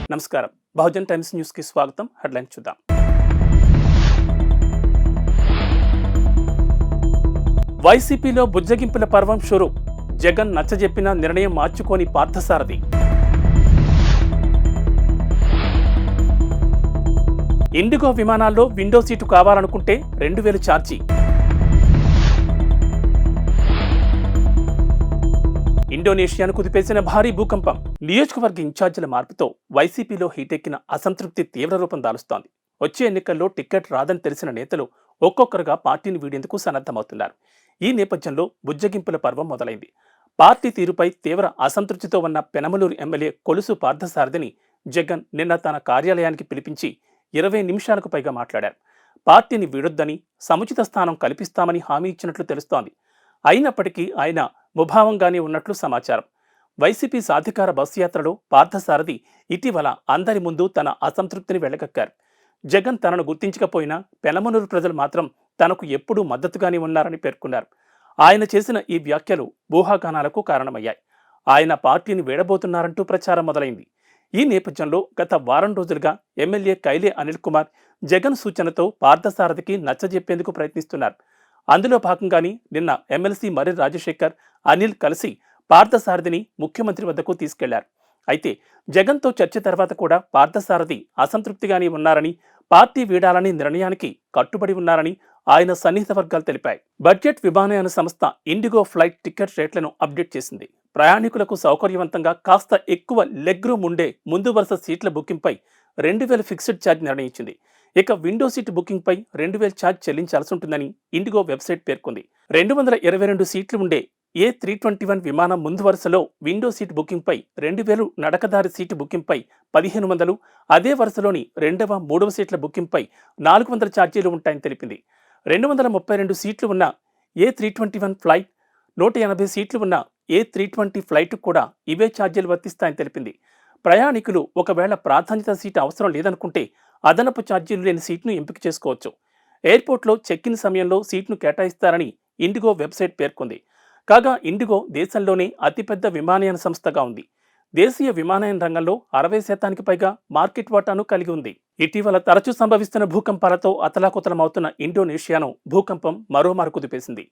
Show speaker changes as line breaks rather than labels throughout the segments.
నమస్కారం. బహుజన్ టైమ్స్ న్యూస్కి స్వాగతం. హెడ్లైన్స్ చూద్దాం. వైసీపీలో బుజ్జగింపుల పర్వం షురు. జగన్ నచ్చజెప్పిన నిర్ణయం మార్చుకోని పార్థసారథి. ఇండిగో విమానాల్లో విండో సీటు కావాలనుకుంటే 2000 ఛార్జీ. ఇండోనేషియాను కుదిపేసిన భారీ భూకంపం. నియోజకవర్గ ఇన్ఛార్జీల మార్పుతో వైసీపీలో హీటెక్కిన అసంతృప్తి తీవ్ర రూపం దాలుస్తోంది. వచ్చే ఎన్నికల్లో టికెట్ రాదని తెలిసిన నేతలు ఒక్కొక్కరుగా పార్టీని వీడేందుకు సన్నద్ధమవుతున్నారు. ఈ నేపథ్యంలో బుజ్జగింపుల పర్వం మొదలైంది. పార్టీ తీరుపై తీవ్ర అసంతృప్తితో ఉన్న పెనమలూరు ఎమ్మెల్యే కొలుసు పార్థసారథిని జగన్ నిన్న తన కార్యాలయానికి పిలిపించి 20 నిమిషాలకు పైగా మాట్లాడారు. పార్టీని వీడొద్దని, సముచిత స్థానం కల్పిస్తామని హామీ ఇచ్చినట్లు తెలుస్తోంది. అయినప్పటికీ ఆయన ముభావంగానే ఉన్నట్లు సమాచారం. వైసీపీ సాధికార బస్సు యాత్రలో పార్థసారథి ఇటీవల అందరి ముందు తన అసంతృప్తిని వెళ్లగక్కారు. జగన్ తనను గుర్తించకపోయినా పెనమలూరు ప్రజలు మాత్రం తనకు ఎప్పుడూ మద్దతుగానే ఉన్నారని పేర్కొన్నారు. ఆయన చేసిన ఈ వ్యాఖ్యలు ఊహాగానాలకు కారణమయ్యాయి. ఆయన పార్టీని వీడబోతున్నారంటూ ప్రచారం మొదలైంది. ఈ నేపథ్యంలో గత వారం రోజులుగా ఎమ్మెల్యే కైలే అనిల్ కుమార్ జగన్ సూచనతో పార్థసారథికి నచ్చజెప్పేందుకు ప్రయత్నిస్తున్నారు. అందులో భాగంగానే నిన్న ఎమ్మెల్సీ మర్రి రాజశేఖర్, అనిల్ కలిసి పార్థసారథిని ముఖ్యమంత్రి వద్దకు తీసుకెళ్లారు. అయితే జగన్తో చర్చ తర్వాత కూడా పార్థసారథి అసంతృప్తిగానే ఉన్నారని, పార్టీ వీడాలని నిర్ణయానికి కట్టుబడి ఉన్నారని ఆయన సన్నిహిత వర్గాలు తెలిపాయి. బడ్జెట్ విమానయాన సంస్థ ఇండిగో ఫ్లైట్ టికెట్ రేట్లను అప్డేట్ చేసింది. ప్రయాణికులకు సౌకర్యవంతంగా కాస్త ఎక్కువ లెగ్ రూమ్ ఉండే ముందు వరుస సీట్ల బుకింగ్పై 2000 ఫిక్స్డ్ ఛార్జ్ నిర్ణయించింది. ఇక విండో సీట్ బుకింగ్ పై 2000 ఛార్జ్ చెల్లించాల్సి ఉంటుందని ఇండిగో వెబ్సైట్ పేర్కొంది. 222 సీట్లు ఉండే A321 విమానం ముందు వరుసలో విండో సీట్ బుకింగ్ పై 2000, నడకదారి సీటు బుకింగ్ పై 1500, అదే వరుసలోని 2వ, 3వ సీట్ల బుకింగ్ పై 400 ఛార్జీలు ఉంటాయని తెలిపింది. 232 సీట్లు ఉన్న A321 ఫ్లైట్, 180 సీట్లు ఉన్న A320 ఫ్లైట్ కూడా ఇవే ఛార్జీలు వర్తిస్తాయని తెలిపింది. ప్రయాణికులు ఒకవేళ ప్రాధాన్యత సీటు అవసరం లేదనుకుంటే అదనపు ఛార్జీలు లేని సీట్ను ఎంపిక చేసుకోవచ్చు. ఎయిర్పోర్ట్లో చెక్ ఇన్ సమయంలో సీట్ను కేటాయిస్తారని ఇండిగో వెబ్సైట్ పేర్కొంది. కాగా ఇండిగో దేశంలోనే అతిపెద్ద విమానయాన సంస్థగా ఉంది. దేశీయ విమానయాన రంగంలో 60% పైగా మార్కెట్ వాటాను కలిగి ఉంది. ఇటీవల తరచూ సంభవిస్తున్న భూకంపాలతో అతలాకుతలమవుతున్న ఇండోనేషియాను భూకంపం మరోమారు కుదిపేసింది.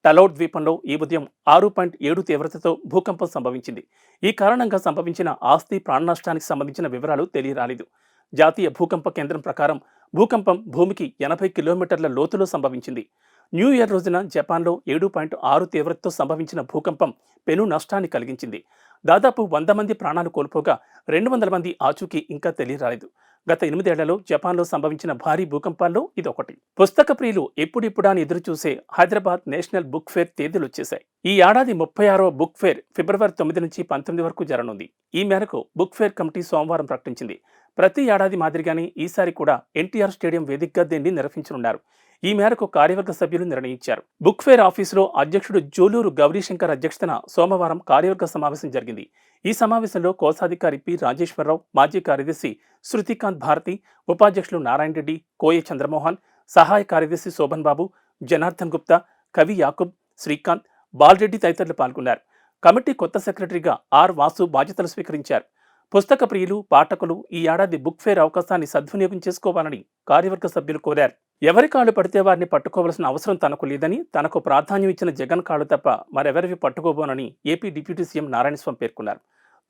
టలౌట్ ద్వీపంలో ఈ ఉదయం 6.7 తీవ్రతతో భూకంపం సంభవించింది. ఈ కారణంగా సంభవించిన ఆస్తి ప్రాణ నష్టానికి సంబంధించిన వివరాలు తెలియరాలేదు. జాతీయ భూకంప కేంద్రం ప్రకారం భూకంపం భూమికి 80 కిలోమీటర్ల లోతులో సంభవించింది. న్యూ ఇయర్ రోజున జపాన్లో 7.6 తీవ్రతతో సంభవించిన భూకంపం పెను నష్టాన్ని కలిగించింది. దాదాపు 100 మంది ప్రాణాలు కోల్పోగా 200 మంది ఆచూకీ ఇంకా తెలియరాలేదు. గత 8 ఏళ్లలో జపాన్లో సంభవించిన భారీ భూకంపాల్లో ఇదొకటి. పుస్తక ప్రియులు ఎప్పుడిప్పుడా అని ఎదురుచూసే హైదరాబాద్ నేషనల్ బుక్ ఫేర్ తేదీలు వచ్చేశాయి. ఈ ఏడాది 36వ బుక్ ఫేర్ ఫిబ్రవరి 9 నుంచి 19 వరకు జరగనుంది. ఈ మేరకు బుక్ ఫేర్ కమిటీ సోమవారం ప్రకటించింది. ప్రతి ఏడాది మాదిరిగానే ఈసారి కూడా ఎన్టీఆర్ స్టేడియం వేదికగా దీన్ని నిర్వహించనున్నారు. ఈ మేరకు కార్యవర్గ సభ్యులు నిర్ణయించారు. బుక్ ఫేర్ ఆఫీసులో అధ్యక్షుడు జూలూరు గౌరీశంకర్ అధ్యక్షతన సోమవారం కార్యవర్గ సమావేశం జరిగింది. ఈ సమావేశంలో కోశాధికారి పి రాజేశ్వరరావు, మాజీ కార్యదర్శి శృతికాంత్ భారతి, ఉపాధ్యక్షులు నారాయణ రెడ్డి, కోయ చంద్రమోహన్, సహాయ కార్యదర్శి శోభన్ బాబు, జనార్దన్ గుప్తా, కవి యాకూబ్, శ్రీకాంత్, బాలరెడ్డి తదితరులు పాల్గొన్నారు. కమిటీ కొత్త సెక్రటరీగా ఆర్ వాసు బాధ్యతలు స్వీకరించారు. పుస్తక ప్రియులు, పాఠకులు ఈ ఏడాది బుక్ ఫేర్ అవకాశాన్ని సద్వినియోగం చేసుకోవాలని కార్యవర్గ సభ్యులు కోరారు. ఎవరి కాళ్ళు పడితే వారిని పట్టుకోవాల్సిన అవసరం తనకు లేదని, తనకు ప్రాధాన్యం ఇచ్చిన జగన్ కాళ్ళు తప్ప మరెవరివి పట్టుకోబోనని ఏపీ డిప్యూటీ సీఎం నారాయణస్వామి పేర్కొన్నారు.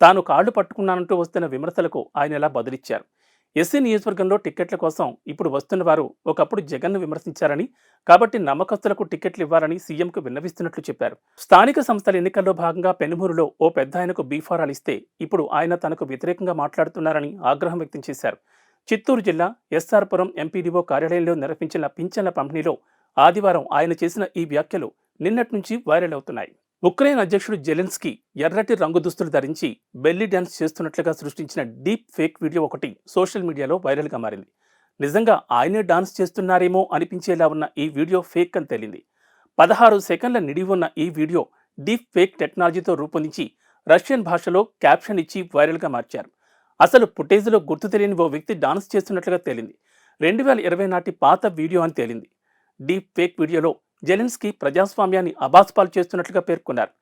తాను కాళ్ళు పట్టుకున్నానంటూ వస్తున్న విమర్శలకు ఆయన ఇలా బదులిచ్చారు. ఎస్సీ నియోజకవర్గంలో టిక్కెట్ల కోసం ఇప్పుడు వస్తున్న వారు ఒకప్పుడు జగన్ను విమర్శించారని, కాబట్టి నమ్మకస్తులకు టిక్కెట్లు ఇవ్వాలని సీఎంకు విన్నవిస్తున్నట్లు చెప్పారు. స్థానిక సంస్థల ఎన్నికల్లో భాగంగా పెనుమూరులో ఓ పెద్ద ఆయనకు బీఫారాలు ఇస్తే ఇప్పుడు ఆయన తనకు వ్యతిరేకంగా మాట్లాడుతున్నారని ఆగ్రహం వ్యక్తం చేశారు. చిత్తూరు జిల్లా ఎస్ఆర్పురం ఎంపీడీఓ కార్యాలయంలో నిర్వహించిన పింఛన్ల పంపిణీలో ఆదివారం ఆయన చేసిన ఈ వ్యాఖ్యలు నిన్నటి నుంచి వైరల్ అవుతున్నాయి. ఉక్రెయిన్ అధ్యక్షుడు జెలెన్స్కీ ఎర్రటి రంగు దుస్తులు ధరించి బెల్లీ డ్యాన్స్ చేస్తున్నట్లుగా సృష్టించిన డీప్ ఫేక్ వీడియో ఒకటి సోషల్ మీడియాలో వైరల్గా మారింది. నిజంగా ఆయనే డాన్స్ చేస్తున్నారేమో అనిపించేలా ఉన్న ఈ వీడియో ఫేక్ అని తేలింది. 16 సెకండ్ల నిడివి ఉన్న ఈ వీడియో డీప్ ఫేక్ టెక్నాలజీతో రూపొందించి రష్యన్ భాషలో క్యాప్షన్ ఇచ్చి వైరల్గా మార్చారు. అసలు ఫుటేజ్లో గుర్తు తెలియని ఓ వ్యక్తి డాన్స్ చేస్తున్నట్లుగా తేలింది. 2020 నాటి పాత వీడియో అని తేలింది. డీప్ ఫేక్ వీడియోలో జెలెన్స్కీ ప్రజాస్వామ్యాన్ని అబాస్పాలు చేస్తున్నట్లుగా పేర్కొన్నారు.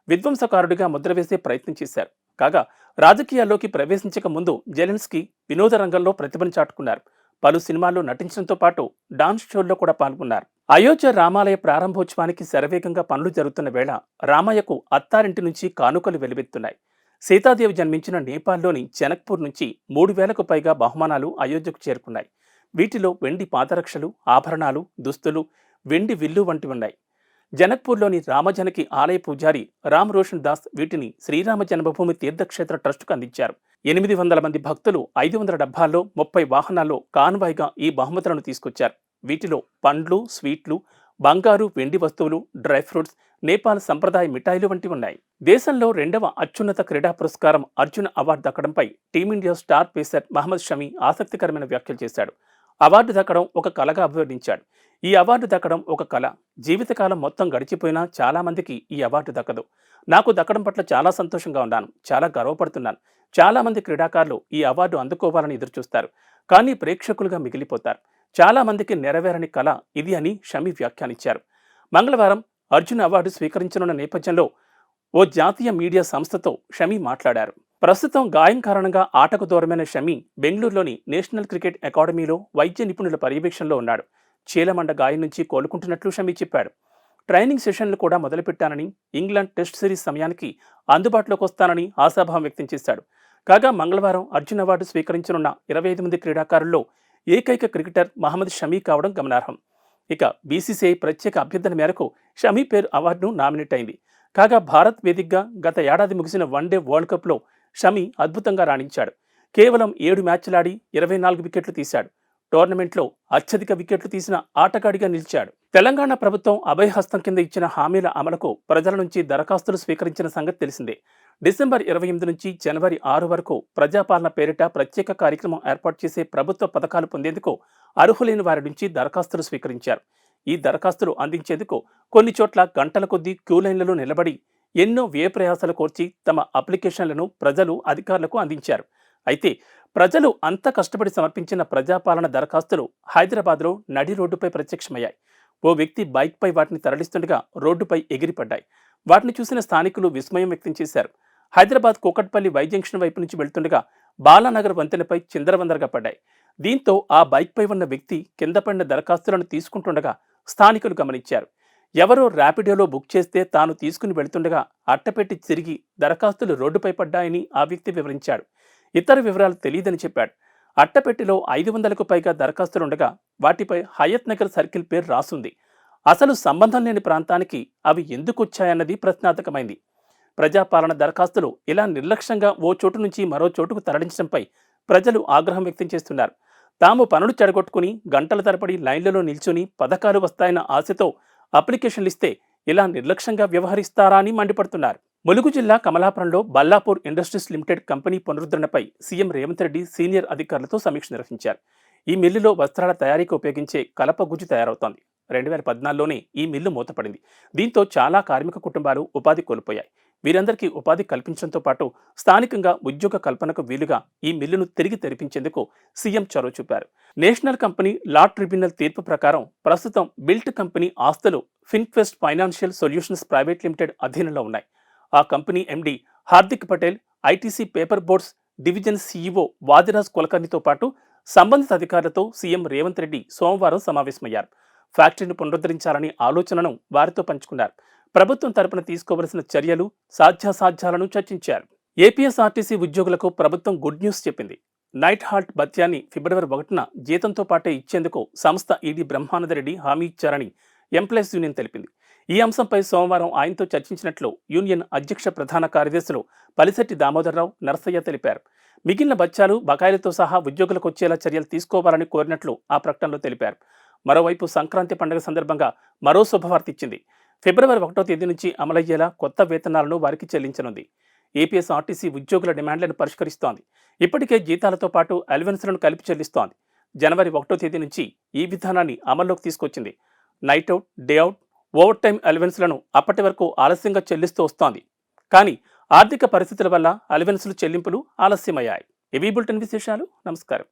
విధ్వంసకారుడిగా ముద్ర వేసే ప్రయత్నం చేశారు. కాగా రాజకీయాల్లోకి ప్రవేశించక ముందు జెలెన్స్కీ వినోద రంగంలో ప్రతిభను చాటుకున్నారు. పలు సినిమాల్లో నటించడంతో పాటు డాన్స్ షోల్లో కూడా పాల్గొన్నారు. అయోధ్య రామాలయ ప్రారంభోత్సవానికి శరవేగంగా పనులు జరుగుతున్న వేళ రామయ్యకు అత్తారింటి నుంచి కానుకలు వెలువెత్తున్నాయి. సీతాదేవి జన్మించిన నేపాల్లోని జనక్పూర్ నుంచి 3,000కు పైగా బహుమానాలు అయోధ్యకు చేరుకున్నాయి. వీటిలో వెండి పాదరక్షలు, ఆభరణాలు, దుస్తులు, వెండి విల్లు వంటివి ఉన్నాయి. జనక్పూర్లోని రామజనకి ఆలయ పూజారి రామ్ రోషన్ దాస్ వీటిని శ్రీరామ జన్మభూమి తీర్థక్షేత్ర ట్రస్టుకు అందించారు. 800 మంది భక్తులు 500 డబ్బాల్లో 30 వాహనాల్లో కాన్వాయ్గా ఈ బహుమతులను తీసుకొచ్చారు. వీటిలో పండ్లు, స్వీట్లు, బంగారు, వెండి వస్తువులు, డ్రై ఫ్రూట్స్, నేపాల్ సంప్రదాయ మిఠాయిలు వంటివి ఉన్నాయి. దేశంలో 2వ అత్యున్నత క్రీడా పురస్కారం అర్జున్ అవార్డు దక్కడంపై team India star pacer Mohammed Shami ఆసక్తికరమైన వ్యాఖ్యలు చేశాడు. అవార్డు దక్కడం ఒక కళగా అభివర్ణించాడు. ఈ అవార్డు దక్కడం ఒక కళ. జీవితకాలం మొత్తం గడిచిపోయినా చాలా మందికి ఈ అవార్డు దక్కదు. నాకు దక్కడం పట్ల చాలా సంతోషంగా ఉన్నాను, చాలా గర్వపడుతున్నాను. చాలా మంది క్రీడాకారులు ఈ అవార్డు అందుకోవాలని ఎదురుచూస్తారు, కానీ ప్రేక్షకులుగా మిగిలిపోతారు. చాలా మందికి నెరవేరని కళ ఇది అని షమి వ్యాఖ్యానించారు. మంగళవారం అర్జున్ అవార్డు స్వీకరించనున్న నేపథ్యంలో ఓ జాతీయ మీడియా సంస్థతో షమి మాట్లాడారు. ప్రస్తుతం గాయం కారణంగా ఆటకు దూరమైన షమి బెంగళూరులోని నేషనల్ క్రికెట్ అకాడమీలో వైద్య నిపుణుల పర్యవేక్షణలో ఉన్నాడు. చీలమండ గాయం నుంచి కోలుకుంటున్నట్లు షమి చెప్పాడు. ట్రైనింగ్ సెషన్లు కూడా మొదలుపెట్టానని, ఇంగ్లాండ్ టెస్ట్ సిరీస్ సమయానికి అందుబాటులోకి వస్తానని ఆశాభావం వ్యక్తం చేశాడు. కాగా మంగళవారం అర్జున్ అవార్డు స్వీకరించనున్న 25 మంది క్రీడాకారుల్లో ఏకైక క్రికెటర్ మహమ్మద్ షమి కావడం గమనార్హం. ఇక బీసీసీఐ ప్రత్యేక అభ్యర్థన మేరకు షమి పేరు అవార్డును నామినేట్ అయింది. కాగా భారత్ వేదికగా గత ఏడాది ముగిసిన వన్డే వరల్డ్ కప్లో షమి అద్భుతంగా రాణించాడు. కేవలం 7 మ్యాచ్లాడి 24 వికెట్లు తీశాడు. టోర్నమెంట్లో అత్యధిక వికెట్లు తీసిన ఆటగాడిగా నిలిచాడు. తెలంగాణ ప్రభుత్వం అభయహస్తం కింద ఇచ్చిన హామీల అమలుకు ప్రజల నుంచి దరఖాస్తులు స్వీకరించిన సంగతి తెలిసిందే. డిసెంబర్ 28 నుంచి జనవరి 6 వరకు ప్రజాపాలన పేరిట ప్రత్యేక కార్యక్రమం ఏర్పాటు చేసే ప్రభుత్వ పథకాలు పొందేందుకు అర్హులైన వారి నుంచి దరఖాస్తులు స్వీకరించారు. ఈ దరఖాస్తులు అందించేందుకు కొన్ని చోట్ల గంటల కొద్దీ క్యూ లైన్లలో నిలబడి ఎన్నో వ్యయ ప్రయాసాలు కోర్చి తమ అప్లికేషన్లను ప్రజలు అధికారులకు అందించారు. అయితే ప్రజలు అంత కష్టపడి సమర్పించిన ప్రజాపాలన దరఖాస్తులు హైదరాబాద్లో నడి రోడ్డుపై ప్రత్యక్షమయ్యాయి. ఓ వ్యక్తి బైక్పై వాటిని తరలిస్తుండగా రోడ్డుపై ఎగిరిపడ్డాయి. వాటిని చూసిన స్థానికులు విస్మయం వ్యక్తం చేశారు. హైదరాబాద్ కూకట్పల్లి వై జంక్షన్ వైపు నుంచి వెళ్తుండగా బాలానగర్ వంతెనపై చిందరవందరగా పడ్డాయి. దీంతో ఆ బైక్పై ఉన్న వ్యక్తి కింద పడిన దరఖాస్తులను తీసుకుంటుండగా స్థానికులు గమనించారు. ఎవరో ర్యాపిడోలో బుక్ చేస్తే తాను తీసుకుని వెళ్తుండగా అట్టపెట్టి తిరిగి దరఖాస్తులు రోడ్డుపై పడ్డాయని ఆ వ్యక్తి వివరించాడు. ఇతర వివరాలు తెలియదని చెప్పాడు. అట్టపెట్టిలో 500కు పైగా దరఖాస్తులుండగా వాటిపై హయత్ నగర్ సర్కిల్ పేరు రాసుంది. అసలు సంబంధం లేని ప్రాంతానికి అవి ఎందుకొచ్చాయన్నది ప్రశ్నార్థకమైంది. ప్రజాపాలన దరఖాస్తులు ఇలా నిర్లక్ష్యంగా ఓ చోటు నుంచి మరో చోటుకు తరలించడంపై ప్రజలు ఆగ్రహం వ్యక్తం చేస్తున్నారు. తాము పనులు చెడగొట్టుకుని గంటల తరబడి లైన్లలో నిల్చుని పథకాలు వస్తాయన్న ఆశతో అప్లికేషన్లు ఇస్తే ఇలా నిర్లక్ష్యంగా వ్యవహరిస్తారా అని మండిపడుతున్నారు. ములుగు జిల్లా కమలాపురంలో బల్లాపూర్ ఇండస్ట్రీస్ లిమిటెడ్ కంపెనీ పునరుద్ధరణపై సీఎం రేవంత్ రెడ్డి సీనియర్ అధికారులతో సమీక్ష నిర్వహించారు. ఈ మిల్లులో వస్త్రాల తయారీకి ఉపయోగించే కలప గుజ్జు తయారవుతోంది. 2014లోనే ఈ మిల్లు మూతపడింది. దీంతో చాలా కార్మిక కుటుంబాలు ఉపాధి కోల్పోయాయి. వీరందరికీ ఉపాధి కల్పించడంతో పాటు స్థానికంగా ఉద్యోగ కల్పనకు వీలుగా ఈ మిల్లును తిరిగి తెరిపించేందుకు సీఎం చొరవ చూపారు. నేషనల్ కంపెనీ లా ట్రిబ్యునల్ తీర్పు ప్రకారం ప్రస్తుతం బిల్ట్ కంపెనీ ఆస్తులు Finquest financial solutions private limited అధీనంలో ఉన్నాయి. ఆ company MD Hardik Patel, ITC paper boards division CEO Vadiraj కులకర్ణితో పాటు సంబంధిత అధికారులతో సీఎం రేవంత్ రెడ్డి సోమవారం సమావేశమయ్యారు. ఫ్యాక్టరీని పునరుద్ధరించాలనే ఆలోచనను వారితో పంచుకున్నారు. ప్రభుత్వం తరపున తీసుకోవలసిన చర్యలు, సాధ్యాసాధ్యాలను చర్చించారు. ఏపీఎస్ఆర్టీసీ ఉద్యోగులకు ప్రభుత్వం గుడ్ న్యూస్ చెప్పింది. నైట్ హాల్ట్ భత్యాన్ని ఫిబ్రవరి 1న జీతంతో పాటే ఇచ్చేందుకు సంస్థ ఈడీ బ్రహ్మానందరెడ్డి హామీ ఇచ్చారని ఎంప్లాయీస్ యూనియన్ తెలిపింది. ఈ అంశంపై సోమవారం ఆయనతో చర్చించినట్లు యూనియన్ అధ్యక్ష ప్రధాన కార్యదర్శులు పలిశెట్టి దామోదర్రావు, నరసయ్య తెలిపారు. మిగిలిన బత్యాలు, బకాయిలతో సహా ఉద్యోగులకు వచ్చేలా చర్యలు తీసుకోవాలని కోరినట్లు ఆ ప్రకటనలో తెలిపారు. మరోవైపు సంక్రాంతి పండుగ సందర్భంగా మరో శుభవార్త ఇచ్చింది. ఫిబ్రవరి 1వ తేదీ నుంచి అమలయ్యేలా కొత్త వేతనాలను వారికి చెల్లించనుంది. ఏపీఎస్ఆర్టీసీ ఉద్యోగుల డిమాండ్లను పరిష్కరిస్తోంది. ఇప్పటికే జీతాలతో పాటు అలవెన్స్లను కలిపి చెల్లిస్తోంది. జనవరి 1వ తేదీ నుంచి ఈ విధానాన్ని అమల్లోకి తీసుకొచ్చింది. Night out, day out, over time అలవెన్స్లను అప్పటి వరకు ఆలస్యంగా చెల్లిస్తూ వస్తోంది. కానీ ఆర్థిక పరిస్థితుల వల్ల అలవెన్స్లు చెల్లింపులు ఆలస్యమయ్యాయి. ఇవి బులెటిన్ విశేషాలు. నమస్కారం.